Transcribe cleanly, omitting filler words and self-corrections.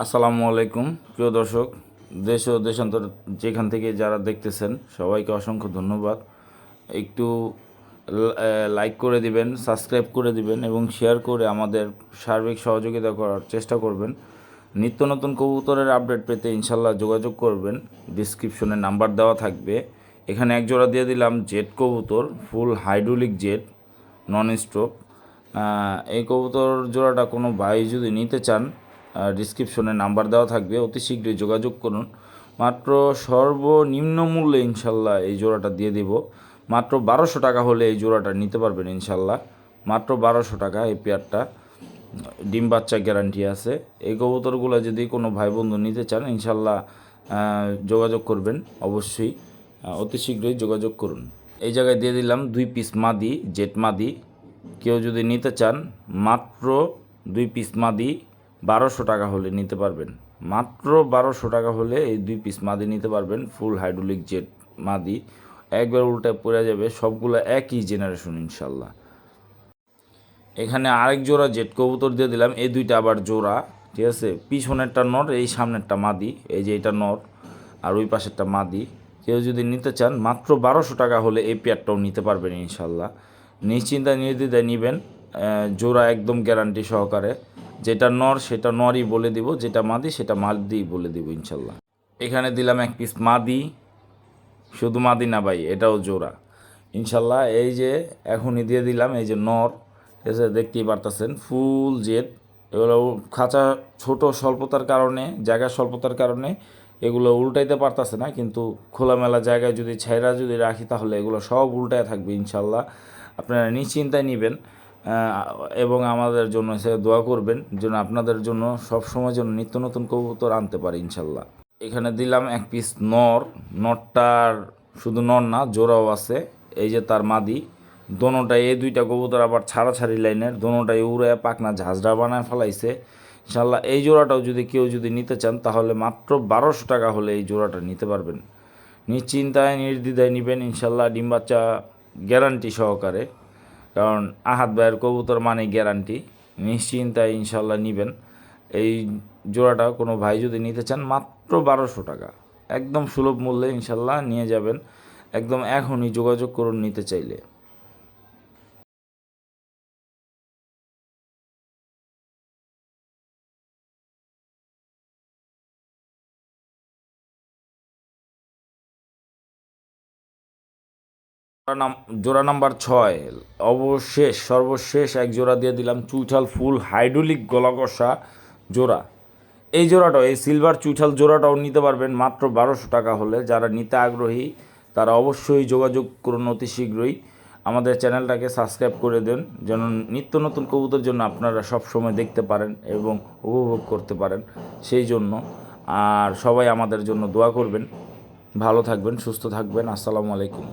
আসসালামু আলাইকুম প্রিয় দর্শক, দেশ ও দেশান্তর যেখান থেকে যারা দেখতেছেন সবাইকে অসংখ্য ধন্যবাদ। একটু লাইক করে দিবেন, সাবস্ক্রাইব করে দিবেন এবং শেয়ার করে আমাদের সার্বিক সহযোগিতা করার চেষ্টা করবেন। নিত্য নতুন কবুতরের আপডেট পেতে ইনশাল্লাহ যোগাযোগ করবেন। ডিসক্রিপশনে নাম্বার দেওয়া থাকবে। এখানে এক জোড়া দিয়ে দিলাম জেট কবুতর, ফুল হাইড্রোলিক জেট, নন স্টপ। এই কবুতর জোড়াটা কোনো ভাই যদি নিতে চান, ডিসক্রিপশনে নাম্বার দেওয়া থাকবে, অতি শীঘ্রই যোগাযোগ করুন। মাত্র সর্বনিম্ন মূল্যে ইনশাল্লাহ এই জোড়াটা দিয়ে দিব। মাত্র 1200 টাকা হলে এই জোড়াটা নিতে পারবেন ইনশাল্লাহ। মাত্র 1200 টাকা এই পেয়ারটা, ডিম বাচ্চা গ্যারান্টি আছে। এই কবুতরগুলো যদি কোনো ভাই বন্ধু নিতে চান ইনশাল্লাহ যোগাযোগ করবেন অবশ্যই, অতি শীঘ্রই যোগাযোগ করুন। এই জায়গায় দিয়ে দিলাম 2 পিস মাদি, জেট মাদি। কেউ যদি নিতে চান মাত্র 2 পিস মাদি 1200 টাকা হলে নিতে পারবেন। মাত্র 1200 টাকা হলে এই 2 পিস মাদি নিতে পারবেন, ফুল হাইড্রোলিক জেট মাদি। একবার উল্টায় পড়ে যাবে, সবগুলো একই জেনারেশন ইনশাল্লাহ। এখানে আরেক জোড়া জেট কবুতর দিয়ে দিলাম, এই দুইটা আবার জোড়া, ঠিক আছে। পিছনেরটা নর, এই সামনেরটা মাদি। এই যে এটা নর আর ওই পাশেরটা মাদি। কেউ যদি নিতে চান মাত্র 1200 টাকা হলে এই পেয়ারটাও নিতে পারবেন ইনশাল্লাহ। নিশ্চিন্তায় নির্দ্বিধায় নেবেন, জোড়া একদম গ্যারান্টি সহকারে। যেটা নর সেটা নরই বলে দিব, যেটা মাদি সেটা মাদিই বলে দিব ইনশাল্লাহ। এখানে দিলাম 1 পিস মাদি, শুধু মাদি না ভাই, এটাও জোড়া ইনশাল্লাহ। এই যে এখনই দিয়ে দিলাম, এই যে নর, ঠিক আছে, দেখতেই পারতেছেন ফুল জেট। এগুলো খাঁচা ছোট স্বল্পতার কারণে, জায়গার স্বল্পতার কারণে এগুলো উল্টাইতে পারতেছে না, কিন্তু খোলামেলা জায়গায় যদি ছাইরা যদি রাখি তাহলে এগুলো সব উল্টায় থাকবে ইনশাল্লাহ। আপনারা নিশ্চিন্তায় নেবেন এবং আমাদের জন্য সে দোয়া করবেন যেন আপনাদের জন্য সবসময় যেন নিত্য নতুন কবুতর আনতে পারে ইনশাল্লাহ। এখানে দিলাম 1 পিস নর। নরটার শুধু নর না, জোড়াও আছে। এই যে তার মাদি, দোনোটাই এই দুইটা কবুতর আবার ছাড়াছাড়ি লাইনের, দোনোটাই উড়ে পাকনা ঝাঁঝরা বানায় ফেলাইছে ইনশাল্লাহ। এই জোড়াটাও যদি কেউ যদি নিতে চান তাহলে মাত্র 1200 টাকা হলে এই জোড়াটা নিতে পারবেন। নিশ্চিন্তায় নির্দ্বিধায় নেবেন ইনশাল্লাহ, ডিম বাচ্চা গ্যারান্টি সহকারে। কারণ আহাদ ভাইয়ের কবুতর মানে গ্যারান্টি। নিশ্চিন্তায় ইনশাল্লাহ নেবেন। এই জোড়াটা কোনো ভাই যদি নিতে চান মাত্র 1200 টাকা, একদম সুলভ মূল্যে ইনশাল্লাহ নিয়ে যাবেন। একদম এখনই যোগাযোগ করুন নিতে চাইলে। জোড়া নাম্বার 6, সর্বশেষ এক জোড়া দিয়ে দিলাম চুইঠাল ফুল হাইড্রোলিক গলাকষা জোড়া। এই জোড়াটাও, এই সিলভার চুইঠাল জোড়াটাও নিতে পারবেন মাত্র 1200 টাকা হলে। যারা নিতে আগ্রহী তারা অবশ্যই যোগাযোগ করুন অতি শীঘ্রই। আমাদের চ্যানেলটাকে সাবস্ক্রাইব করে দেন যেন নিত্য নতুন কবুতর জন্য আপনারা সব সময় দেখতে পারেন এবং উপভোগ করতে পারেন সেই জন্য। আর সবাই আমাদের জন্য দোয়া করবেন। ভালো থাকবেন, সুস্থ থাকবেন। আসসালামু আলাইকুম।